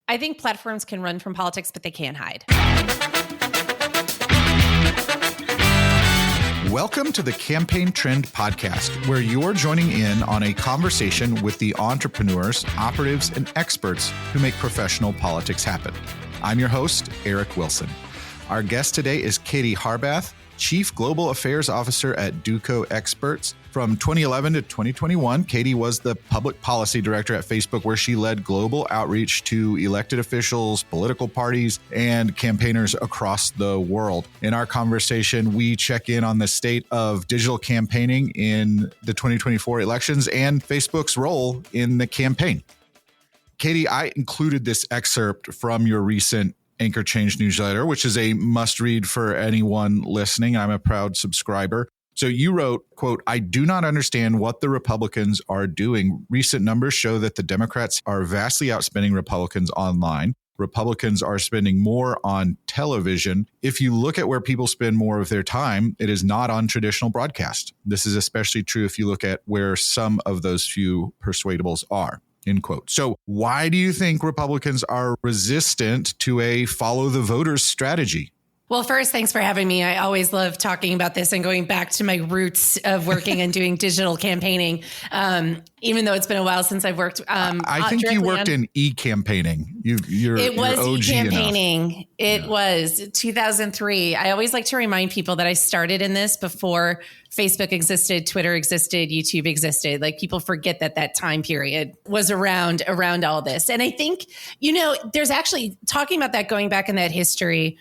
I think platforms can run from politics, but they can't hide. Welcome to the Campaign Trend Podcast, where you're joining in on a conversation with the entrepreneurs, operatives, and experts who make professional politics happen. I'm your host, Eric Wilson. Our guest today is Katie Harbath, Chief Global Affairs Officer at Duco Experts. From 2011 to 2021, Katie was the Public Policy Director at Facebook, where she led global outreach to elected officials, political parties, and campaigners across the world. In our conversation, we check in on the state of digital campaigning in the 2024 elections and Facebook's role in the campaign. Katie, I included this excerpt from your recent Anchor Change newsletter, which is a must-read for anyone listening. I'm a proud subscriber. So you wrote, quote, "I do not understand what the Republicans are doing. Recent numbers show that the Democrats are vastly outspending Republicans online. Republicans are spending more on television. If you look at where people spend more of their time, it is not on traditional broadcast. This is especially true if you look at where some of those few persuadables are." End quote. So why do you think Republicans are resistant to a follow the voters strategy? Well, first, thanks for having me. I always love talking about this and going back to my roots of working and doing digital campaigning, even though it's been a while since I've worked. I think you worked in e-campaigning. It was e-campaigning. Enough. It was 2003. I always like to remind people that I started in this before Facebook existed, Twitter existed, YouTube existed. Like, people forget that time period was around all this. And I think, there's actually, talking about that, going back in that history,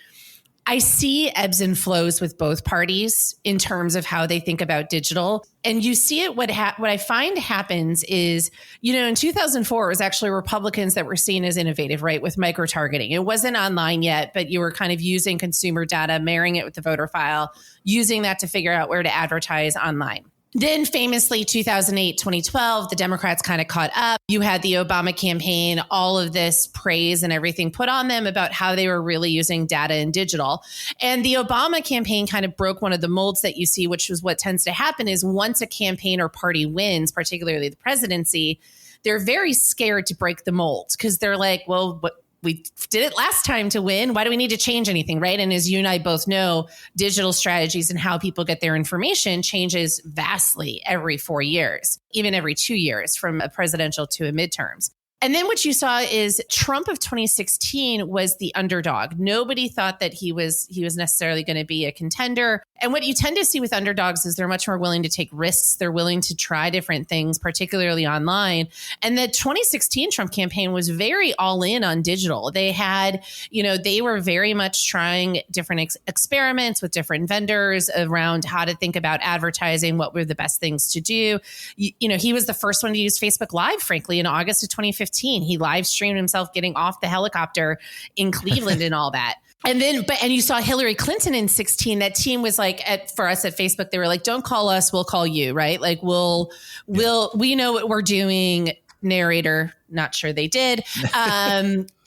I see ebbs and flows with both parties in terms of how they think about digital. And you see it, what I find happens is, in 2004, it was actually Republicans that were seen as innovative, right? With micro-targeting. It wasn't online yet, but you were kind of using consumer data, marrying it with the voter file, using that to figure out where to advertise online. Then famously, 2008, 2012, the Democrats kind of caught up. You had the Obama campaign, all of this praise and everything put on them about how they were really using data and digital. And the Obama campaign kind of broke one of the molds that you see, which is what tends to happen is once a campaign or party wins, particularly the presidency, they're very scared to break the mold because they're like, well, we did it last time to win. Why do we need to change anything, right? And as you and I both know, digital strategies and how people get their information changes vastly every 4 years, even every 2 years from a presidential to a midterms. And then what you saw is Trump of 2016 was the underdog. Nobody thought that he was necessarily going to be a contender. And what you tend to see with underdogs is they're much more willing to take risks. They're willing to try different things, particularly online. And the 2016 Trump campaign was very all in on digital. They had, they were very much trying different experiments with different vendors around how to think about advertising, what were the best things to do. He was the first one to use Facebook Live, frankly, in August of 2015. He live streamed himself getting off the helicopter in Cleveland and all that. And then, and you saw Hillary Clinton in 16. That team was like, for us at Facebook, they were like, "Don't call us, we'll call you," right? Like, we know what we're doing. Narrator, not sure they did.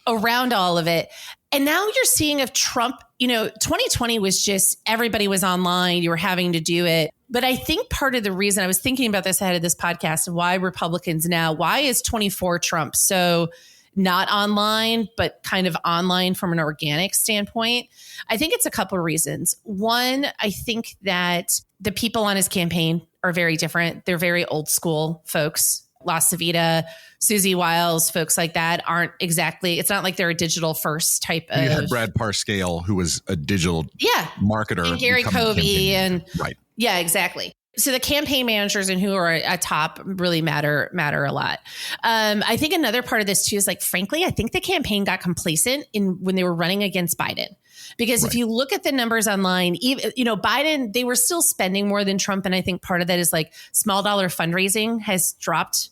Around all of it. And now you're seeing of Trump, 2020 was just, everybody was online. You were having to do it. But I think part of the reason, I was thinking about this ahead of this podcast, why Republicans now, why is 24 Trump so not online, but kind of online from an organic standpoint? I think it's a couple of reasons. One, I think that the people on his campaign are very different. They're very old school folks. La Savita, Susie Wiles, folks like that aren't exactly, it's not like they're a digital first type of. You had Brad Parscale, who was a digital marketer. And Gary Covey and right. Yeah, exactly. So the campaign managers and who are at top really matter a lot. I think another part of this too is, like, frankly, I think the campaign got complacent when they were running against Biden. Because if you look at the numbers online, even, Biden, they were still spending more than Trump. And I think part of that is like small dollar fundraising has dropped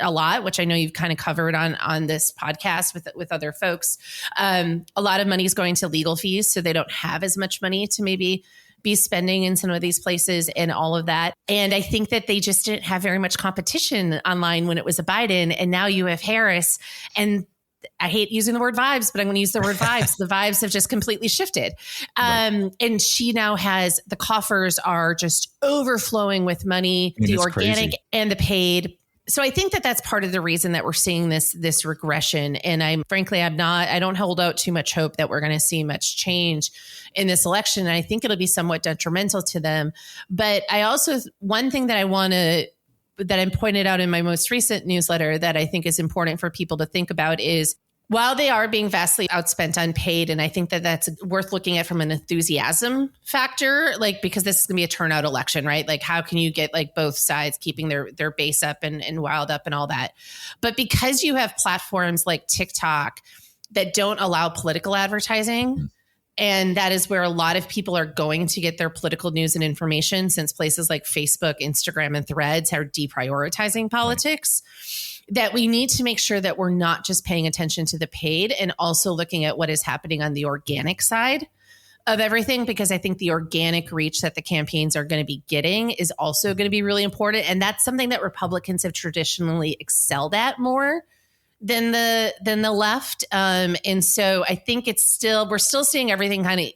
a lot, which I know you've kind of covered on this podcast with other folks. A lot of money is going to legal fees, so they don't have as much money to maybe be spending in some of these places and all of that. And I think that they just didn't have very much competition online when it was a Biden. And now you have Harris, and I hate using the word vibes, but I'm going to use the word vibes. The vibes have just completely shifted. And she now has, the coffers are just overflowing with money, the organic and the paid. So I think that that's part of the reason that we're seeing this regression. And I don't hold out too much hope that we're going to see much change in this election. And I think it'll be somewhat detrimental to them. But one thing that I pointed out in my most recent newsletter that I think is important for people to think about is, while they are being vastly outspent on paid, and I think that that's worth looking at from an enthusiasm factor, like, because this is going to be a turnout election, right? Like, how can you get like both sides keeping their base up and wild up and all that? But because you have platforms like TikTok that don't allow political advertising, and that is where a lot of people are going to get their political news and information, since places like Facebook, Instagram, and Threads are deprioritizing politics. Right. That we need to make sure that we're not just paying attention to the paid and also looking at what is happening on the organic side of everything, because I think the organic reach that the campaigns are going to be getting is also going to be really important. And that's something that Republicans have traditionally excelled at more than the left. And so I think we're still seeing everything kind of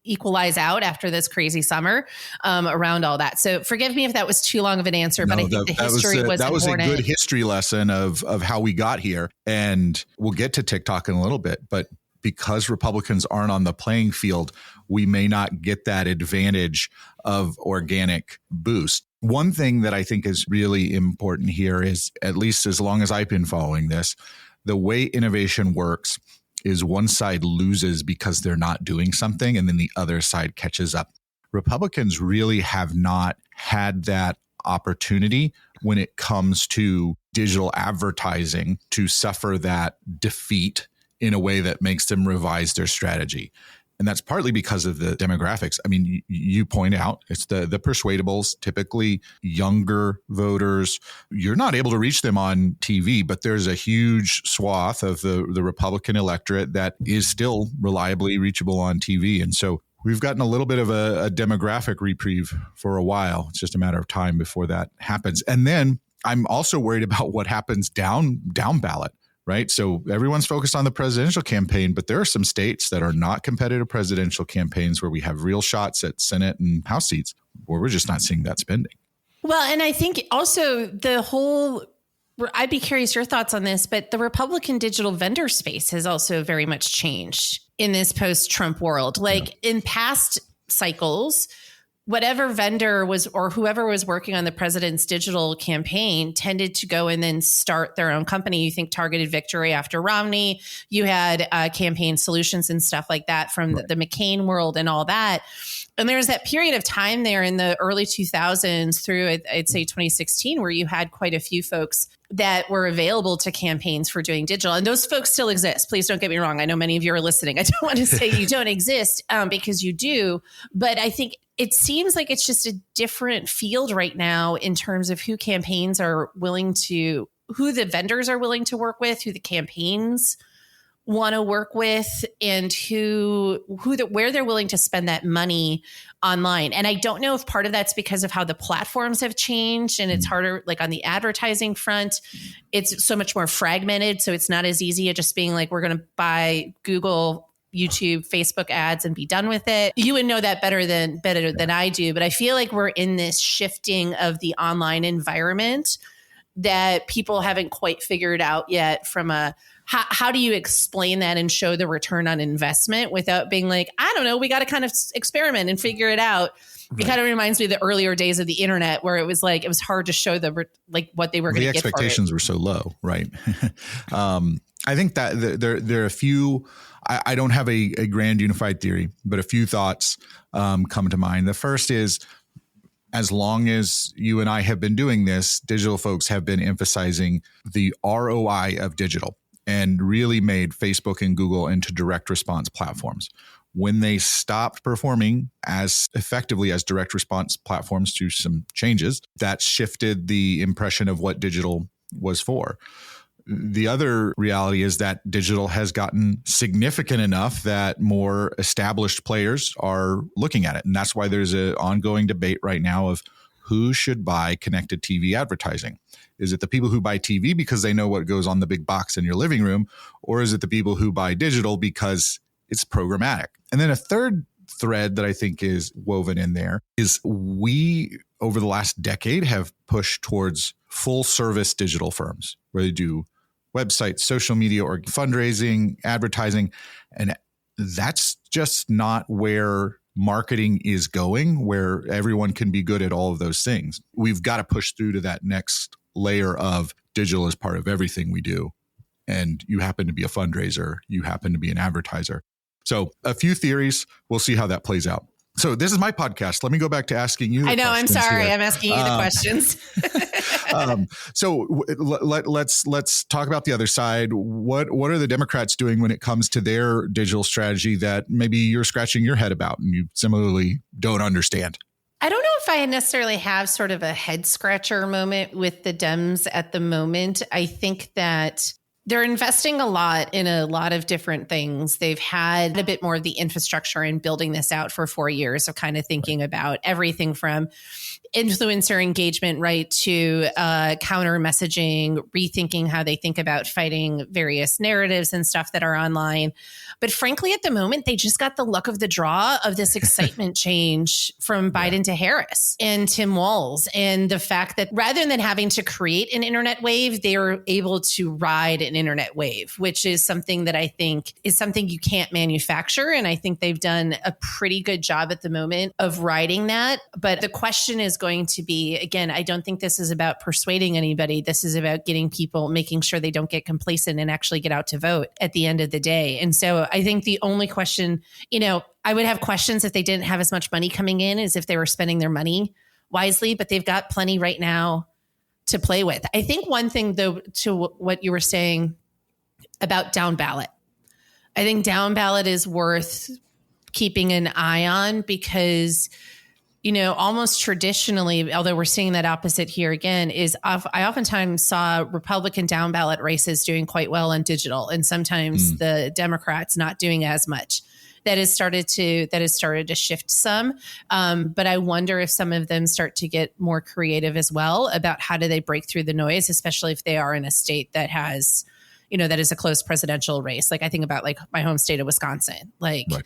equalize out after this crazy summer around all that. So forgive me if that was too long of an answer, but I think the history was important. That was a good history lesson of how we got here. And we'll get to TikTok in a little bit, but because Republicans aren't on the playing field, we may not get that advantage of organic boost. One thing that I think is really important here is, at least as long as I've been following this, the way innovation works is one side loses because they're not doing something, and then the other side catches up. Republicans really have not had that opportunity when it comes to digital advertising to suffer that defeat in a way that makes them revise their strategy. And that's partly because of the demographics. I mean, you point out it's the persuadables, typically younger voters. You're not able to reach them on TV, but there's a huge swath of the Republican electorate that is still reliably reachable on TV. And so we've gotten a little bit of a demographic reprieve for a while. It's just a matter of time before that happens. And then I'm also worried about what happens down ballot. Right. So everyone's focused on the presidential campaign, but there are some states that are not competitive presidential campaigns where we have real shots at Senate and House seats where we're just not seeing that spending. Well, and I think also I'd be curious your thoughts on this, but the Republican digital vendor space has also very much changed in this post-Trump world. Like in past cycles, whatever vendor was or whoever was working on the president's digital campaign tended to go and then start their own company. You think Targeted Victory after Romney, you had Campaign Solutions and stuff like that from the McCain world and all that. And there was that period of time there in the early 2000s through, I'd say 2016, where you had quite a few folks that were available to campaigns for doing digital. And those folks still exist. Please don't get me wrong. I know many of you are listening. I don't want to say you don't exist because you do. But I think it seems like it's just a different field right now in terms of who campaigns are willing to, who the vendors are willing to work with, who the campaigns want to work with, and where they're willing to spend that money online. And I don't know if part of that's because of how the platforms have changed and it's harder, like on the advertising front, it's so much more fragmented. So it's not as easy as just being like, we're going to buy Google, YouTube, Facebook ads and be done with it. You would know that better than I do. But I feel like we're in this shifting of the online environment that people haven't quite figured out yet from a, how do you explain that and show the return on investment without being like, I don't know, we got to kind of experiment and figure it out. Right. It kind of reminds me of the earlier days of the internet where it was like, it was hard to show what they were going to get for it. The expectations were so low, right? I think that there are a few, I don't have a grand unified theory, but a few thoughts come to mind. The first is, as long as you and I have been doing this, digital folks have been emphasizing the ROI of digital and really made Facebook and Google into direct response platforms. When they stopped performing as effectively as direct response platforms to some changes, that shifted the impression of what digital was for. The other reality is that digital has gotten significant enough that more established players are looking at it. And that's why there's an ongoing debate right now of who should buy connected TV advertising. Is it the people who buy TV because they know what goes on the big box in your living room? Or is it the people who buy digital because it's programmatic? And then a third thread that I think is woven in there is we, over the last decade, have pushed towards full service digital firms where they do websites, social media, or fundraising, advertising. And that's just not where marketing is going, where everyone can be good at all of those things. We've got to push through to that next layer of digital as part of everything we do. And you happen to be a fundraiser, you happen to be an advertiser. So a few theories, we'll see how that plays out. So this is my podcast. Let me go back to asking you. I know. I'm sorry. Here. I'm asking you the questions. So let's talk about the other side. What are the Democrats doing when it comes to their digital strategy that maybe you're scratching your head about and you similarly don't understand? I don't know if I necessarily have sort of a head scratcher moment with the Dems at the moment. I think that they're investing a lot in a lot of different things. They've had a bit more of the infrastructure and building this out for 4 years of kind of thinking about everything from influencer engagement, right, to counter messaging, rethinking how they think about fighting various narratives and stuff that are online. But frankly, at the moment, they just got the luck of the draw of this excitement change from Biden to Harris and Tim Walz. And the fact that rather than having to create an internet wave, they were able to ride an internet wave, which is something that I think is something you can't manufacture. And I think they've done a pretty good job at the moment of riding that. But the question is going to be, again, I don't think this is about persuading anybody. This is about getting people, making sure they don't get complacent and actually get out to vote at the end of the day. And so I think the only question, I would have questions if they didn't have as much money coming in as if they were spending their money wisely, but they've got plenty right now to play with. I think one thing, though, to what you were saying about down ballot, I think down ballot is worth keeping an eye on because, almost traditionally, although we're seeing that opposite here again, is I oftentimes saw Republican down ballot races doing quite well on digital, and sometimes the Democrats not doing as much. That has started to shift some. But I wonder if some of them start to get more creative as well about how do they break through the noise, especially if they are in a state that has, that is a close presidential race. Like I think about like my home state of Wisconsin, like right.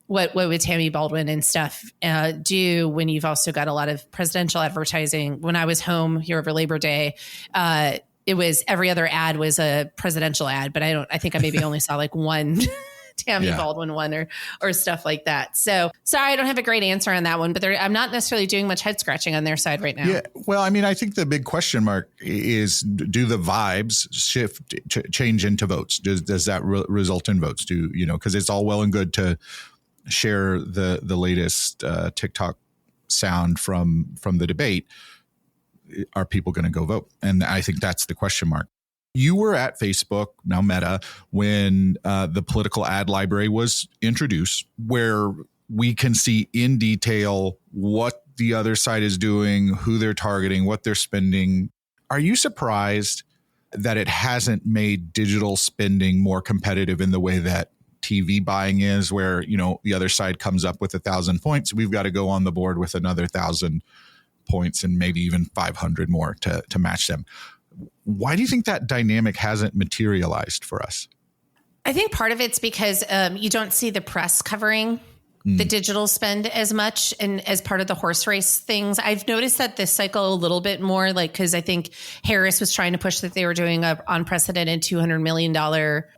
What would Tammy Baldwin and stuff do when you've also got a lot of presidential advertising? When I was home here over Labor Day, it was every other ad was a presidential ad, but I think I maybe only saw like one Tammy Baldwin one or stuff like that. So sorry, I don't have a great answer on that one, but I'm not necessarily doing much head scratching on their side right now. Yeah. Well, I mean, I think the big question mark is, do the vibes change into votes? Does that result in votes? Because it's all well and good to share the latest TikTok sound from the debate. Are people going to go vote? And I think that's the question mark. You were at Facebook, now Meta, when the political ad library was introduced, where we can see in detail what the other side is doing, who they're targeting, what they're spending. Are you surprised that it hasn't made digital spending more competitive in the way that TV buying is, where, the other side comes up with 1,000 points. We've got to go on the board with another 1,000 points and maybe even 500 more to match them. Why do you think that dynamic hasn't materialized for us? I think part of it's because you don't see the press covering the digital spend as much, and as part of the horse race things. I've noticed that this cycle a little bit more, because I think Harris was trying to push that they were doing an unprecedented $200 million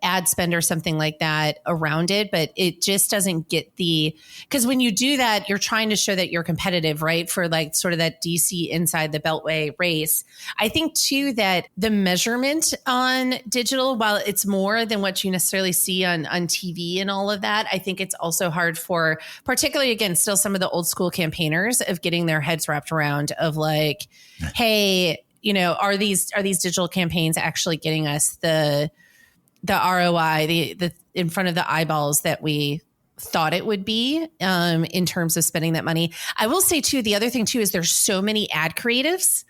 ad spend or something like that around it, but it just doesn't get because when you do that, you're trying to show that you're competitive, right? For like sort of that DC inside the Beltway race. I think too that the measurement on digital, while it's more than what you necessarily see on TV and all of that, I think it's also hard for particularly, again, still some of the old school campaigners of getting their heads wrapped around of like, hey, are these digital campaigns actually getting us the ROI, the in front of the eyeballs that we thought it would be in terms of spending that money? I will say too, the other thing too is there's so many ad creatives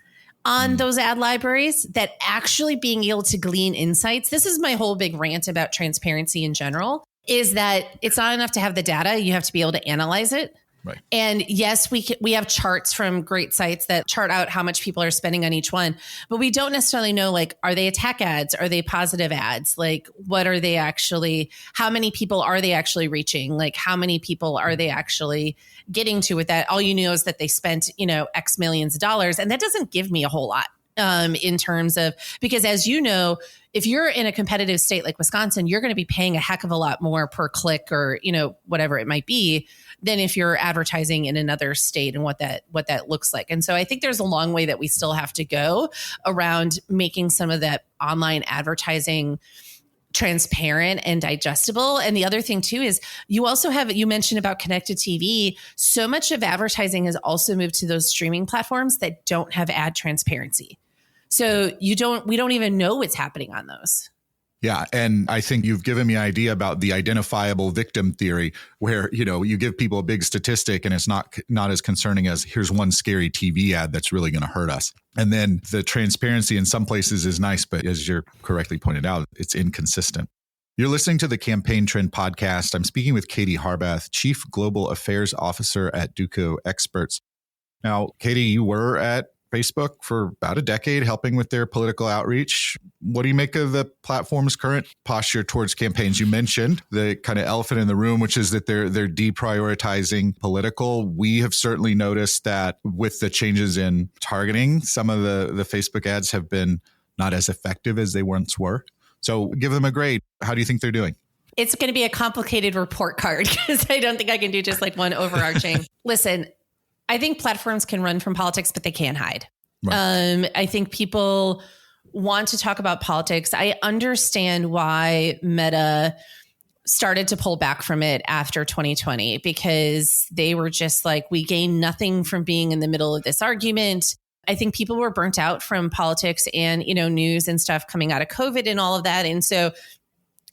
on those ad libraries that actually being able to glean insights. This is my whole big rant about transparency in general, is that it's not enough to have the data. You have to be able to analyze it. Right. And yes, we have charts from great sites that chart out how much people are spending on each one, but we don't necessarily know, like, are they attack ads? Are they positive ads? Like, what are they actually, how many people are they actually reaching? Like, how many people are they actually getting to with that? All you know is that they spent, X millions of dollars, and that doesn't give me a whole lot. in terms of, because as you know, if you're in a competitive state like Wisconsin, you're going to be paying a heck of a lot more per click or, whatever it might be, than if you're advertising in another state and what that looks like. And so I think there's a long way that we still have to go around making some of that online advertising transparent and digestible. And the other thing too is you mentioned about connected TV. So much of advertising has also moved to those streaming platforms that don't have ad transparency. So we don't even know what's happening on those. Yeah. And I think you've given me an idea about the identifiable victim theory where, you give people a big statistic and it's not as concerning as here's one scary TV ad that's really going to hurt us. And then the transparency in some places is nice, but as you're correctly pointed out, it's inconsistent. You're listening to the Campaign Trend Podcast. I'm speaking with Katie Harbath, Chief Global Affairs Officer at Duco Experts. Now, Katie, you were at Facebook for about a decade, helping with their political outreach. What do you make of the platform's current posture towards campaigns? You mentioned the kind of elephant in the room, which is that they're deprioritizing political. We have certainly noticed that with the changes in targeting, some of the Facebook ads have been not as effective as they once were. So give them a grade. How do you think they're doing? It's going to be a complicated report card because I don't think I can do just like one overarching. Listen, I think platforms can run from politics, but they can't hide. Right. I think people want to talk about politics. I understand why Meta started to pull back from it after 2020 because they were just like, we gain nothing from being in the middle of this argument. I think people were burnt out from politics and, news and stuff coming out of COVID and all of that. And so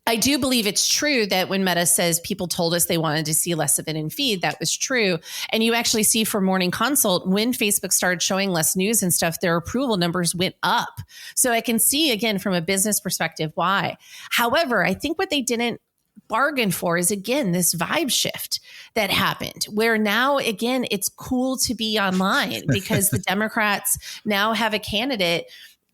I do believe it's true that when Meta says people told us they wanted to see less of it in feed, that was true. And you actually see for Morning Consult, when Facebook started showing less news and stuff, their approval numbers went up. So I can see, again, from a business perspective, why. However, I think what they didn't bargain for is, again, this vibe shift that happened where now, again, it's cool to be online because the Democrats now have a candidate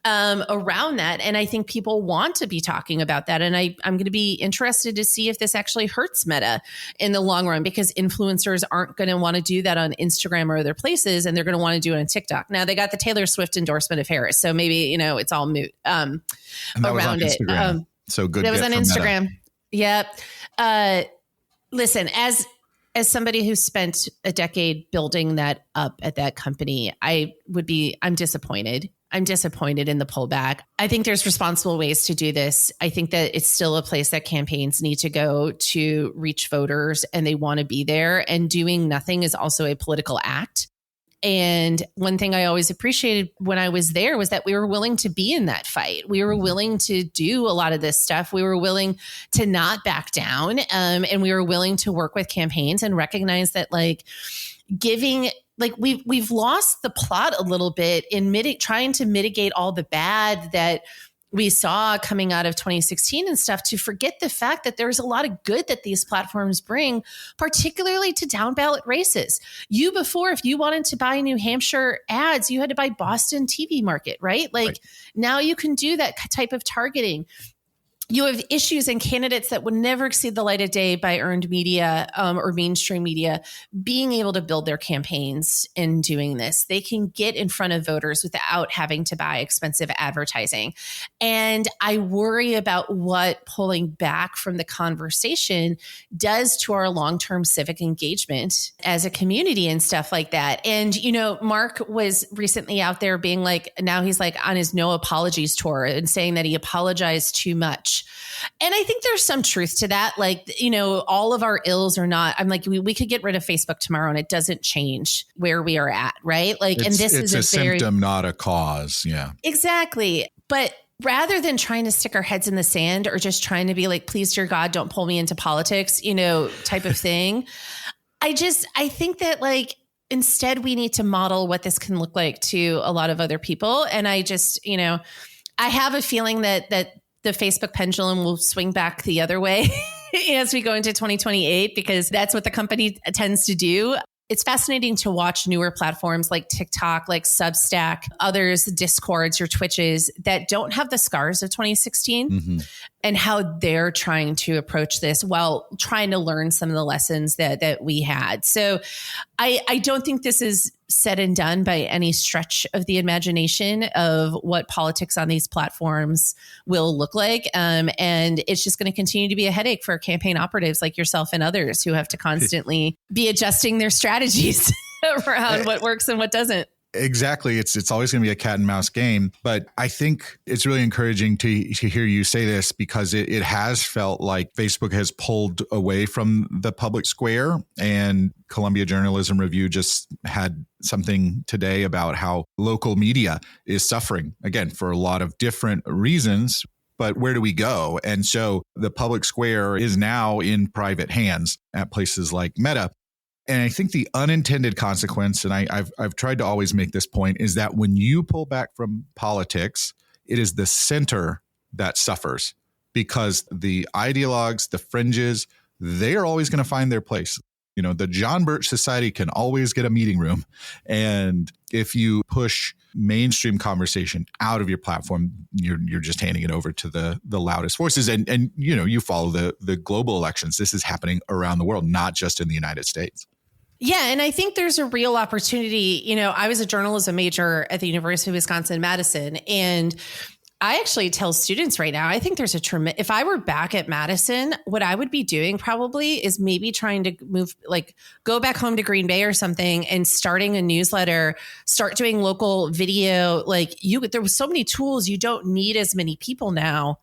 around that. And I think people want to be talking about that. And I'm going to be interested to see if this actually hurts Meta in the long run, because influencers aren't going to want to do that on Instagram or other places. And they're going to want to do it on TikTok. Now they got the Taylor Swift endorsement of Harris. So maybe, it's all moot and that around was on Instagram. It. So good. That was on Instagram. Meta. Yep. Listen, as somebody who spent a decade building that up at that company, I'm disappointed. I'm disappointed in the pullback. I think there's responsible ways to do this. I think that it's still a place that campaigns need to go to reach voters, and they want to be there. And doing nothing is also a political act. And one thing I always appreciated when I was there was that we were willing to be in that fight. We were willing to do a lot of this stuff. We were willing to not back down. And we were willing to work with campaigns and recognize that we've lost the plot a little bit in trying to mitigate all the bad that we saw coming out of 2016 and stuff, to forget the fact that there's a lot of good that these platforms bring, particularly to down ballot races. Before, if you wanted to buy New Hampshire ads, you had to buy Boston TV market, right? Right. Now you can do that type of targeting. You have issues and candidates that would never see the light of day by earned media or mainstream media being able to build their campaigns in doing this. They can get in front of voters without having to buy expensive advertising. And I worry about what pulling back from the conversation does to our long-term civic engagement as a community and stuff like that. And, Mark was recently out there being like, now he's like on his no apologies tour and saying that he apologized too much. And I think there's some truth to that. All of our ills are not, I'm like, we could get rid of Facebook tomorrow and it doesn't change where we are at. Right. It's a symptom, not a cause. Yeah, exactly. But rather than trying to stick our heads in the sand or just trying to be like, please, dear God, don't pull me into politics, type of thing. I think that instead we need to model what this can look like to a lot of other people. And I have a feeling that the Facebook pendulum will swing back the other way as we go into 2028, because that's what the company tends to do. It's fascinating to watch newer platforms like TikTok, like Substack, others, Discords or Twitches that don't have the scars of 2016 and how they're trying to approach this while trying to learn some of the lessons that we had. So I don't think this is said and done by any stretch of the imagination of what politics on these platforms will look like. And it's just going to continue to be a headache for campaign operatives like yourself and others who have to constantly be adjusting their strategies around what works and what doesn't. Exactly. It's always going to be a cat and mouse game. But I think it's really encouraging to hear you say this, because it has felt like Facebook has pulled away from the public square. And Columbia Journalism Review just had something today about how local media is suffering, again, for a lot of different reasons. But where do we go? And so the public square is now in private hands at places like Meta. And I think the unintended consequence, and I've tried to always make this point, is that when you pull back from politics, it is the center that suffers, because the ideologues, the fringes, they are always going to find their place. You know, the John Birch Society can always get a meeting room. And if you push mainstream conversation out of your platform, you're just handing it over to the loudest voices. And you know, you follow the global elections. This is happening around the world, not just in the United States. Yeah. And I think there's a real opportunity. You know, I was a journalism major at the University of Wisconsin-Madison, and I actually tell students right now, I think there's if I were back at Madison, what I would be doing probably is maybe trying to go back home to Green Bay or something and starting a newsletter, start doing local video. There was so many tools. You don't need as many people now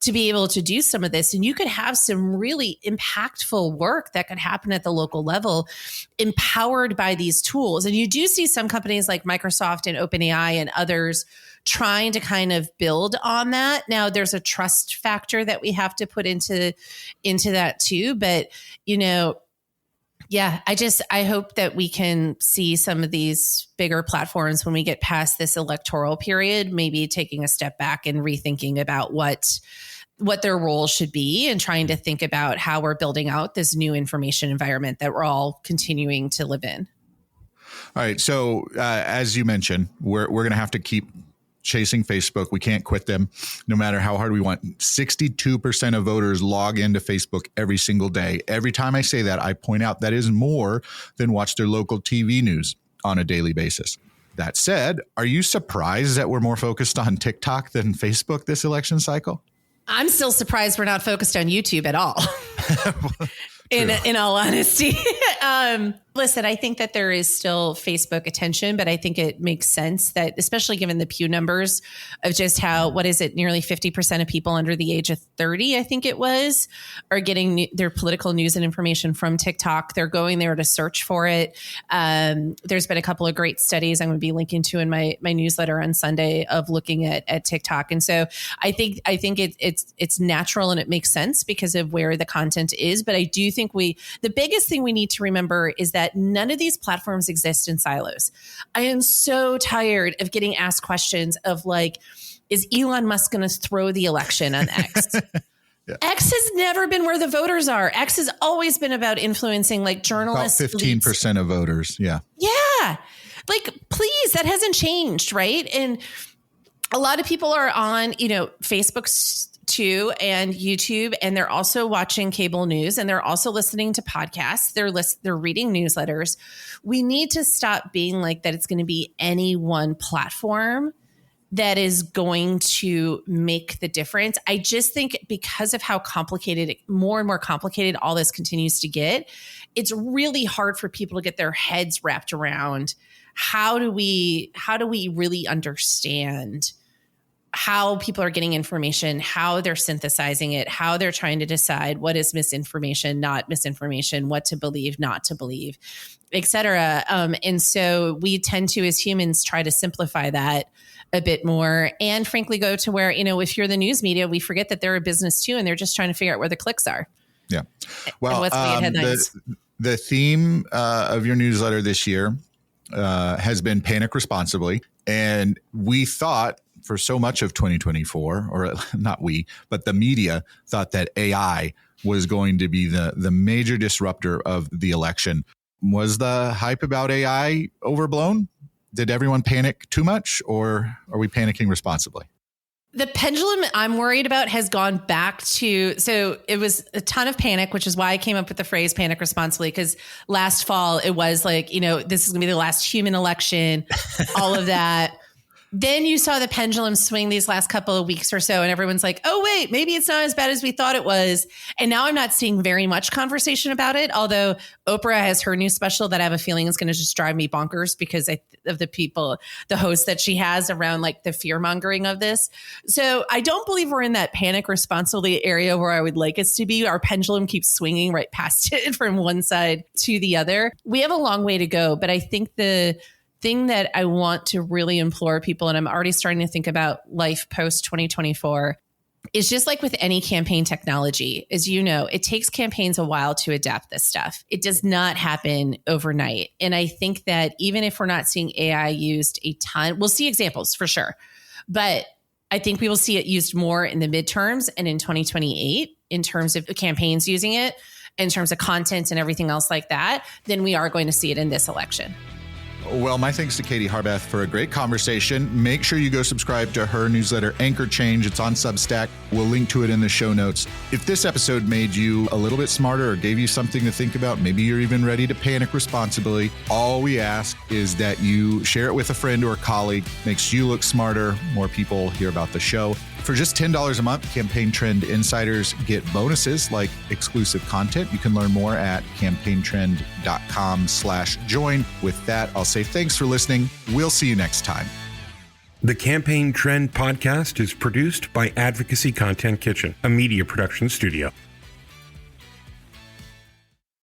to be able to do some of this. And you could have some really impactful work that could happen at the local level, empowered by these tools. And you do see some companies like Microsoft and OpenAI and others trying to kind of build on that. Now, there's a trust factor that we have to put into that too. But, you know, yeah, I hope that we can see some of these bigger platforms when we get past this electoral period, maybe taking a step back and rethinking about what their role should be, and trying to think about how we're building out this new information environment that we're all continuing to live in. All right. So as you mentioned, we're going to have to keep chasing Facebook. We can't quit them no matter how hard we want. 62% of voters log into Facebook every single day. Every time I say that, I point out that is more than watch their local TV news on a daily basis. That said, are you surprised that we're more focused on TikTok than Facebook this election cycle? I'm still surprised we're not focused on YouTube at all. In all honesty. Listen, I think that there is still Facebook attention, but I think it makes sense that, especially given the Pew numbers of just how, nearly 50% of people under the age of 30, I think it was, are getting their political news and information from TikTok. They're going there to search for it. There's been a couple of great studies I'm going to be linking to in my newsletter on Sunday of looking at TikTok. And so I think it's natural and it makes sense because of where the content is. But I do think the biggest thing we need to remember is that none of these platforms exist in silos. I am so tired of getting asked questions of is Elon Musk going to throw the election on X? Yeah. X has never been where the voters are. X has always been about influencing journalists. About 15% of voters. Yeah. Yeah. Please, that hasn't changed. Right. And a lot of people are on, Facebook too, and YouTube, and they're also watching cable news, and they're also listening to podcasts. They're reading newsletters. We need to stop being like that. It's going to be any one platform that is going to make the difference. I just think because of how complicated, more and more complicated all this continues to get, it's really hard for people to get their heads wrapped around how do we really understand how people are getting information, how they're synthesizing it, how they're trying to decide what is misinformation, not misinformation, what to believe, not to believe, et cetera. And so we tend to, as humans, try to simplify that a bit more, and frankly go to where, if you're the news media, we forget that they're a business too, and they're just trying to figure out where the clicks are. Yeah. Well, and what's going to get headlines. The theme of your newsletter this year has been Panic Responsibly. And we thought for so much of 2024, or not we, but the media thought that AI was going to be the major disruptor of the election. Was the hype about AI overblown? Did everyone panic too much, or are we panicking responsibly? The pendulum I'm worried about has gone back to, so it was a ton of panic, which is why I came up with the phrase panic responsibly, because last fall it was like, this is going to be the last human election, all of that. Then you saw the pendulum swing these last couple of weeks or so, and everyone's like, oh, wait, maybe it's not as bad as we thought it was. And now I'm not seeing very much conversation about it, although Oprah has her new special that I have a feeling is going to just drive me bonkers because of the hosts that she has around like the fear mongering of this. So I don't believe we're in that panic responsibly area where I would like us to be. Our pendulum keeps swinging right past it from one side to the other. We have a long way to go, but I think the thing that I want to really implore people, and I'm already starting to think about life post 2024, is just like with any campaign technology, as you know, it takes campaigns a while to adapt this stuff. It does not happen overnight. And I think that even if we're not seeing AI used a ton, we'll see examples for sure. But I think we will see it used more in the midterms and in 2028 in terms of campaigns using it, in terms of content and everything else like that, than we are going to see it in this election. Well, my thanks to Katie Harbath for a great conversation. Make sure you go subscribe to her newsletter, Anchor Change. It's on Substack. We'll link to it in the show notes. If this episode made you a little bit smarter or gave you something to think about, maybe you're even ready to panic responsibly, all we ask is that you share it with a friend or a colleague. Makes you look smarter. More people hear about the show. For just $10 a month, Campaign Trend Insiders get bonuses like exclusive content. You can learn more at campaigntrend.com/join. With that, I'll say thanks for listening. We'll see you next time. The Campaign Trend podcast is produced by Advocacy Content Kitchen, a media production studio.